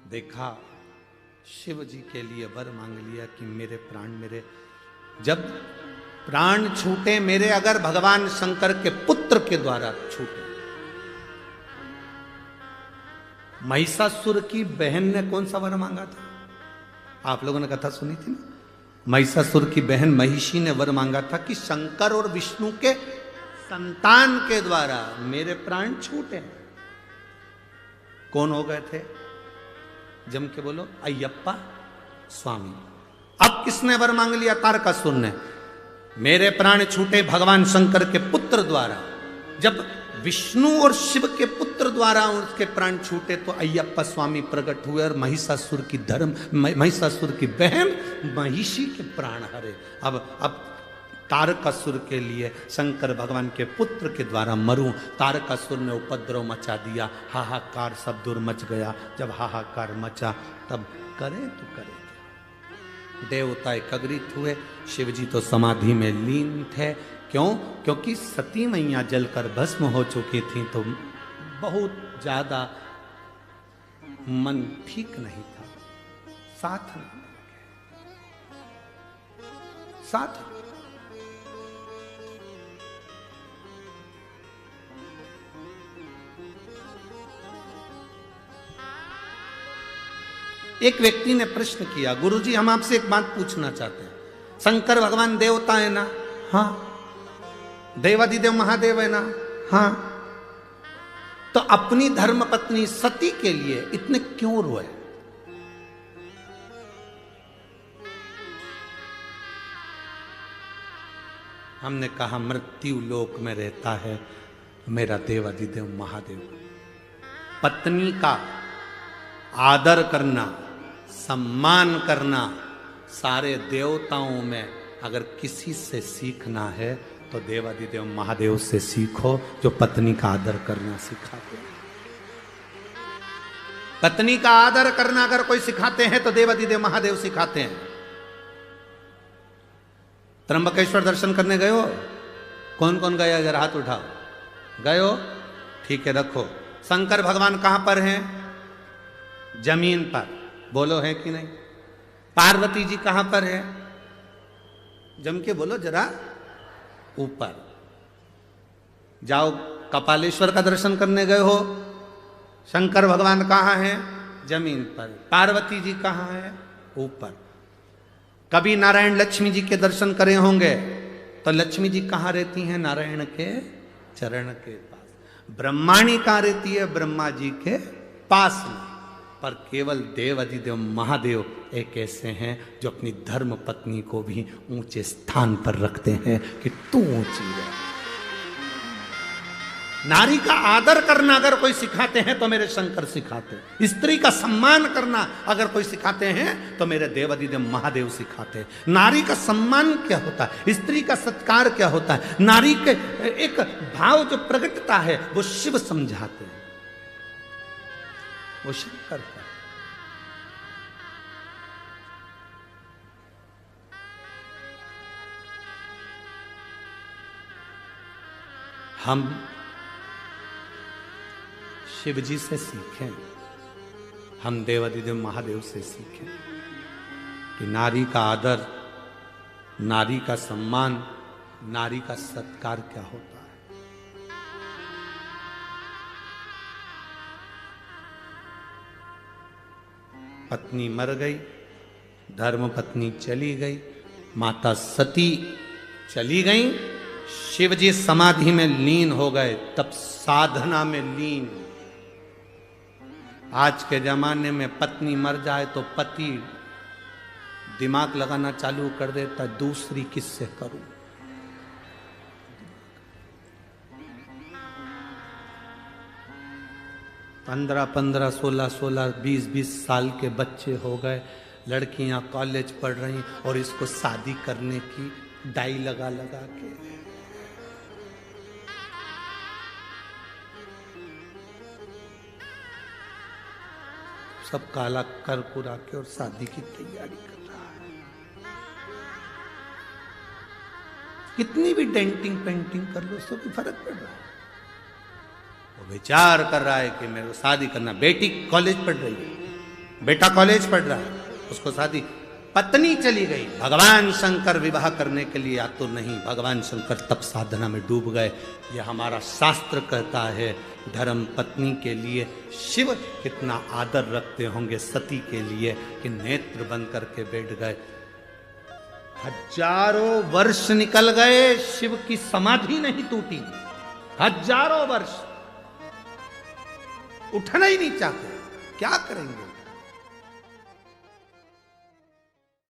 देखा शिव जी के लिए वर मांग लिया कि मेरे प्राण मेरे जब प्राण छूटे मेरे अगर भगवान शंकर के पुत्र के द्वारा छूटे। महिषासुर की बहन ने कौन सा वर मांगा था? आप लोगों ने कथा सुनी थी ना। महिषासुर की बहन महिषी ने वर मांगा था कि शंकर और विष्णु के संतान के द्वारा मेरे प्राण छूटे। कौन हो गए थे? जम के बोलो, अय्यप्पा स्वामी। अब किसने वर मांग लिया? तारकासुर ने। मेरे प्राण छूटे भगवान शंकर के पुत्र द्वारा। जब विष्णु और शिव के पुत्र द्वारा उसके प्राण छूटे तो अय्यप्पा स्वामी प्रकट हुए और महिषासुर की बहन महिषी के प्राण हरे। अब तारकासुर के लिए शंकर भगवान के पुत्र के द्वारा मरूं। तारकासुर ने उपद्रव मचा दिया, हाहाकार सब दूर मच गया। जब हाहाकार मचा तब करे तो करे क्या? देवता एकत्रित हुए। शिव जी तो समाधि में लीन थे। क्यों? क्योंकि सती मैया जलकर भस्म हो चुकी थी तो बहुत ज्यादा मन ठीक नहीं था। साथ एक व्यक्ति ने प्रश्न किया, गुरुजी हम आपसे एक बात पूछना चाहते हैं। शंकर भगवान देवता है ना? हाँ। देवादिदेव महादेव है ना? हाँ। तो अपनी धर्म पत्नी सती के लिए इतने क्यों रोए? हमने कहा मृत्यु लोक में रहता है मेरा देवादिदेव महादेव। पत्नी का आदर करना, सम्मान करना सारे देवताओं में अगर किसी से सीखना है तो देवादिदेव महादेव से सीखो, जो पत्नी का आदर करना सिखाते हैं। पत्नी का आदर करना अगर कोई सिखाते हैं तो देवादिदेव महादेव सिखाते हैं। त्र्यंबकेश्वर दर्शन करने गए हो? कौन कौन गया? जरा हाथ उठाओ। गए हो? ठीक है, रखो। शंकर भगवान कहां पर हैं? जमीन पर। बोलो है कि नहीं? पार्वती जी कहां पर है? जम के बोलो जरा। ऊपर। जाओ कपालेश्वर का दर्शन करने गए हो? शंकर भगवान कहां हैं? जमीन पर। पार्वती जी कहां है? ऊपर। कभी नारायण लक्ष्मी जी के दर्शन करे होंगे तो लक्ष्मी जी कहां रहती हैं? नारायण के चरण के पास। ब्रह्माणी कहां रहती है? ब्रह्मा जी के पास में। पर केवल देवादिदेव महादेव एक ऐसे हैं जो अपनी धर्म पत्नी को भी ऊंचे स्थान पर रखते हैं कि तू ऊंची है। नारी का आदर करना अगर कोई सिखाते हैं तो मेरे शंकर सिखाते हैं। स्त्री का सम्मान करना अगर कोई सिखाते हैं तो मेरे देवादिदेव महादेव सिखाते हैं। नारी का सम्मान क्या होता है, स्त्री का सत्कार क्या होता है, नारी के एक भाव जो प्रकटता है वो शिव समझाते हैं, वो शंकर का। हम शिव जी से सीखें, हम देवादिदेव महादेव से सीखें कि नारी का आदर, नारी का सम्मान, नारी का सत्कार क्या होता है। पत्नी मर गई, धर्म पत्नी चली गई, माता सती चली गई, शिव जी समाधि में लीन हो गए, तब साधना में लीन। आज के जमाने में पत्नी मर जाए तो पति दिमाग लगाना चालू कर देता, दूसरी किससे करूं। पंद्रह 16 20 साल के बच्चे हो गए, लड़कियां कॉलेज पढ़ रही और इसको शादी करने की डाई लगा लगा के। सब काला कर कुरा के और शादी की तैयारी कर रहा है। कितनी भी डेंटिंग पेंटिंग कर लो, उससे कोई फर्क पड़ रहा है। वो विचार कर रहा है कि मेरे को शादी करना। बेटी कॉलेज पढ़ रही है, बेटा कॉलेज पढ़ रहा है, उसको शादी, पत्नी चली गई, भगवान शंकर विवाह करने के लिए आतुर नहीं, भगवान शंकर तप साधना में डूब गए। ये हमारा शास्त्र कहता है। धर्म पत्नी के लिए शिव कितना आदर रखते होंगे सती के लिए कि नेत्र बंद करके बैठ गए। हजारों वर्ष निकल गए, शिव की समाधि नहीं टूटी, हजारों वर्ष, उठना ही नहीं चाहते, क्या करेंगे।